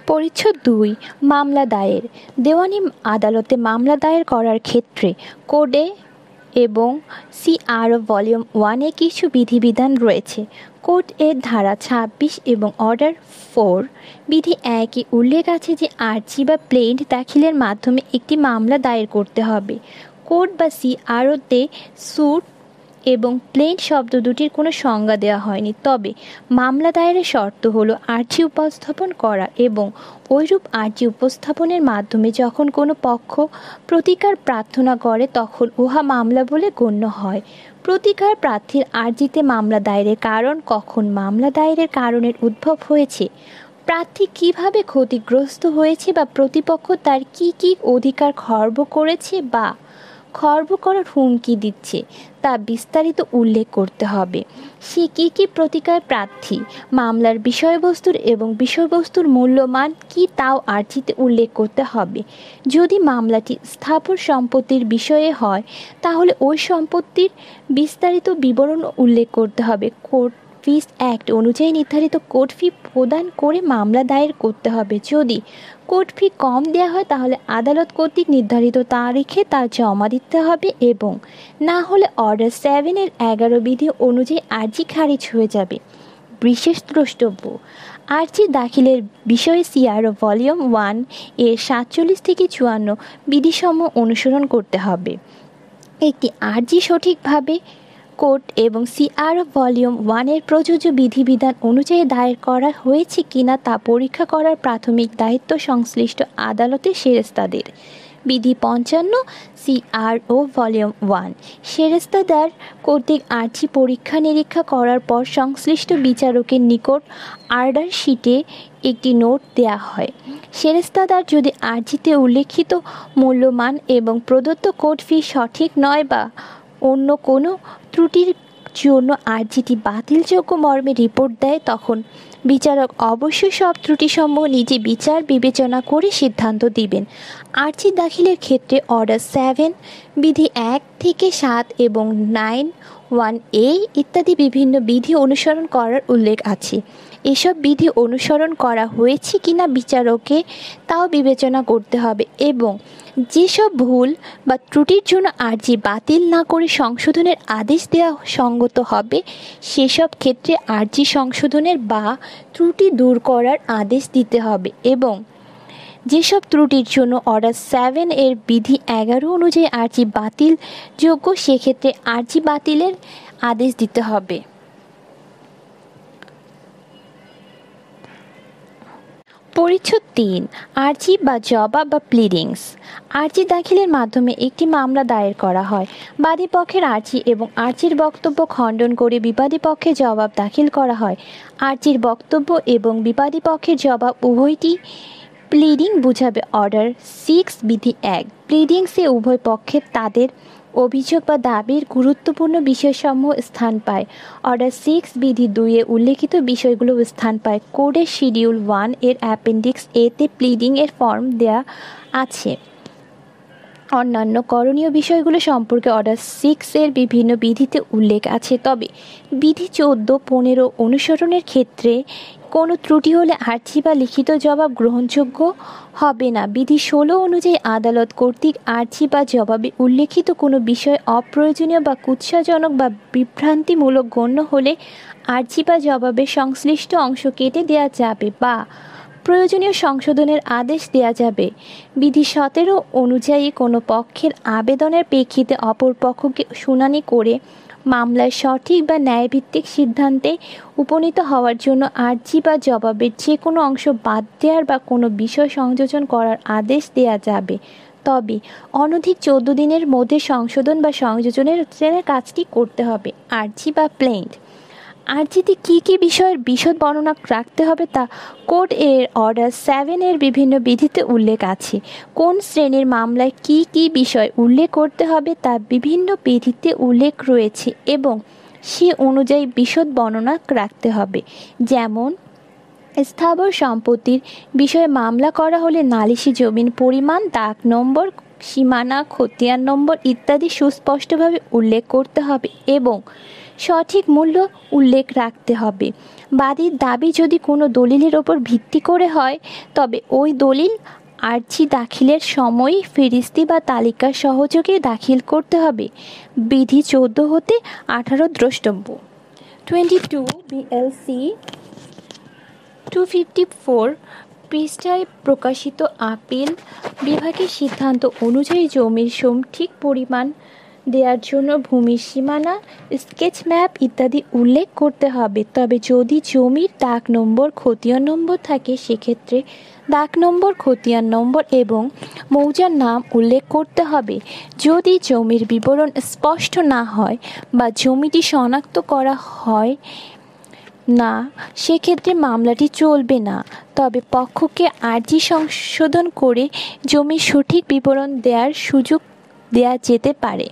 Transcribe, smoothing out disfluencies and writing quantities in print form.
পরিচ্ছেদ ২ মামলা দায়ের। দেওয়ানি আদালতে মামলা দায়ের করার ক্ষেত্রে কোডে এবং সিআরও ভলিউম 1 এ কিছু বিধিবিধান রয়েছে। কোড এর ধারা ২৬ এবং অর্ডার 4 বিধি ১ এ উল্লেখ আছে যে আর্জি বা প্লেইন্ট দাখিলের মাধ্যমে একটি মামলা দায়ের করতে হবে। কোড বা সিআরওতে স্যুট এবং প্লেইন্ট শব্দ দুটির কোনো সংজ্ঞা দেওয়া হয়নি, তবে মামলা দায়েরের শর্ত হলো আর্জি উপস্থাপন করা এবং ঐরূপ আর্জি উপস্থাপনের মাধ্যমে যখন কোনো পক্ষ প্রতিকার প্রার্থনা করে তখন উহা মামলা বলে গণ্য হয়। প্রতিকার প্রার্থীর আর্জিতে মামলা দায়েরের কারণ, কখন মামলা দায়েরের কারণের উদ্ভব হয়েছে, প্রার্থী কিভাবে ক্ষতিগ্রস্ত হয়েছে বা প্রতিপক্ষ তার কি অধিকার খর্ব করেছে বা খর্ব করার হুমকি দিচ্ছে তা বিস্তারিত উল্লেখ করতে হবে। সে কি প্রতিকার প্রার্থী, মামলার বিষয়বস্তুর এবং বিষয়বস্তুর মূল্যমান কি তাও আর্জিতে উল্লেখ করতে হবে। যদি মামলাটি স্থাবর সম্পত্তির বিষয়ে হয় তাহলে ওই সম্পত্তির বিস্তারিত বিবরণ উল্লেখ করতে হবে। কোর্ট ফিস অ্যাক্ট অনুযায়ী নির্ধারিত কোর্ট ফি প্রদান করে মামলা দায়ের করতে হবে। যদি কোর্ট ফি কম দেওয়া হয় তাহলে আদালত কর্তৃক নির্ধারিত তারিখে তা জমা দিতে হবে এবং না হলে অর্ডার 7 এর 11 বিধি অনুযায়ী আর্জি খারিজ হয়ে যাবে। বিশেষ দ্রষ্টব্য: আর্জি দাখিলের বিষয়ে সিআরও ভলিউম 1 এর 47 থেকে 54 বিধিসমূহ অনুসরণ করতে হবে। একটি আর্জি সঠিকভাবে কোর্ট এবং সিআরও ভলিউম 1 এর প্রযোজ্য বিধিবিধান অনুযায়ী দায়ের করা হয়েছে কিনা তা পরীক্ষা করার প্রাথমিক দায়িত্ব সংশ্লিষ্ট আদালতের সেরেস্তাদের। বিধি 55 সিআরও ভলিউম 1 সেরেস্তাদার কর্তৃক আর্জি পরীক্ষা নিরীক্ষা করার পর সংশ্লিষ্ট বিচারকের নিকট অর্ডার শিটে একটি নোট দেয়া হয়। সেরেস্তাদার যদি আর্জিতে উল্লেখিত মূল্যমান এবং প্রদত্ত কোর্ট ফি সঠিক নয় বা অন্য কোনো ত্রুটির জন্য আর্জিটি বাতিলযোগ্য মর্মে রিপোর্ট দেয় তখন বিচারক অবশ্যই সব ত্রুটিসমূহ নিজে বিচার বিবেচনা করে সিদ্ধান্ত দিবেন। আর্জি দাখিলের ক্ষেত্রে অর্ডার 7 বিধি 1 থেকে 7 এবং 9(1)(a) ইত্যাদি বিভিন্ন বিধি অনুসরণ করার উল্লেখ আছে। এসব বিধি অনুসরণ করা হয়েছে কিনা বিচারকে তাও বিবেচনা করতে হবে এবং যেসব ভুল বা ত্রুটির জন্য আর্জি বাতিল না করে সংশোধনের আদেশ দেওয়া সঙ্গত হবে সেসব ক্ষেত্রে আর্জি সংশোধনের বা ত্রুটি দূর করার আদেশ দিতে হবে এবং যেসব ত্রুটির জন্য অর্ডার 7 এর বিধি 11 অনুযায়ী আর্জি বাতিলযোগ্য সেক্ষেত্রে আর্জি বাতিলের আদেশ দিতে হবে। পরিচ্ছেদ ৩ আর্জি বা জবাব বা প্লিডিংস। আর্জি দাখিলের মাধ্যমে একটি মামলা দায়ের করা হয়। বাদী পক্ষের আর্জি এবং আর্জির বক্তব্য খণ্ডন করে বিবাদী পক্ষে জবাব দাখিল করা হয়। আর্জির বক্তব্য এবং বিবাদী পক্ষের জবাব উভয়টি প্লিডিং বুঝাবে। অর্ডার 6 বিধি 1 প্লিডিংসে উভয় পক্ষের তাদের অভিযোগ বা দাবির গুরুত্বপূর্ণ বিষয়সমূহ স্থান পায়। অর্ডার 6 বিধি 2 এ উল্লেখিত বিষয়গুলো স্থান পায়। কোডের শিডিউল 1 এর অ্যাপেন্ডিক্স এ তে প্লিডিং এর ফর্ম দেয়া আছে। অন্যান্য করণীয় বিষয়গুলো সম্পর্কে অর্ডার 6 এর বিভিন্ন বিধিতে উল্লেখ আছে, তবে বিধি 14-15 অনুসরণের ক্ষেত্রে কোনো ত্রুটি হলে আর্জি বা লিখিত জবাব গ্রহণযোগ্য হবে না। বিধি 16 অনুযায়ী আদালত কর্তৃক আর্জি বা জবাবে উল্লেখিত কোনো বিষয় অপ্রয়োজনীয় বা কুৎসাজনক বা বিভ্রান্তিমূলক গণ্য হলে আর্জি বা জবাবের সংশ্লিষ্ট অংশ কেটে দেওয়া যাবে বা প্রয়োজনীয় সংশোধনের আদেশ দেওয়া যাবে। বিধি 17 অনুযায়ী কোনো পক্ষের আবেদনের প্রেক্ষিতে অপর পক্ষকে শুনানি করে মামলায় সঠিক বা ন্যায়ভিত্তিক সিদ্ধান্তে উপনীত হওয়ার জন্য আর্জি বা জবাবের যে কোনো অংশ বাদ দেওয়ার বা কোনো বিষয় সংযোজন করার আদেশ দেওয়া যাবে, তবে অনধিক 14 দিনের মধ্যে সংশোধন বা সংযোজনের কাজটি করতে হবে। আর্জি বা প্লেইন্ট। আর্জিতে কী বিষয়ের বিশদ বর্ণনা রাখতে হবে তা কোর্ট এর অর্ডার 7 এর বিভিন্ন বিধিতে উল্লেখ আছে। কোন শ্রেণীর মামলায় কী বিষয় উল্লেখ করতে হবে তা বিভিন্ন বিধিতে উল্লেখ রয়েছে এবং সে অনুযায়ী বিশদ বর্ণনা রাখতে হবে। যেমন স্থাবর সম্পত্তির বিষয়ে মামলা করা হলে নালিশি জমির পরিমাণ, দাগ নম্বর, সীমানা, খতিয়ান নম্বর ইত্যাদি সুস্পষ্টভাবে উল্লেখ করতে হবে এবং সঠিক মূল্য উল্লেখ রাখতে হবে। বাদীর দাবি যদি কোনো দলিলের ওপর ভিত্তি করে হয়, তবে ওই দলিল আর্জি দাখিলের সময় ফিরিস্তি বা তালিকা সহযোগে দাখিল করতে হবে। বিধি 14 হতে 18 দ্রষ্টব্য। 22 বিএলসি 254 পৃষ্ঠায় প্রকাশিত আপিল বিভাগের সিদ্ধান্ত অনুযায়ী জমির সঠিক পরিমাণ দেওয়ার জন্য ভূমির সীমানা, স্কেচ ম্যাপ ইত্যাদি উল্লেখ করতে হবে। তবে যদি জমির দাগ নম্বর, খতিয়ান নম্বর থাকে, সেক্ষেত্রে দাগ নম্বর, খতিয়ান নম্বর এবং মৌজার নাম উল্লেখ করতে হবে। যদি জমির বিবরণ স্পষ্ট না হয় বা জমিটি শনাক্ত করা হয় না, সেক্ষেত্রে মামলাটি চলবে না। তবে পক্ষকে আর্জি সংশোধন করে জমির সঠিক বিবরণ দেওয়ার সুযোগ দেওয়া যেতে পারে।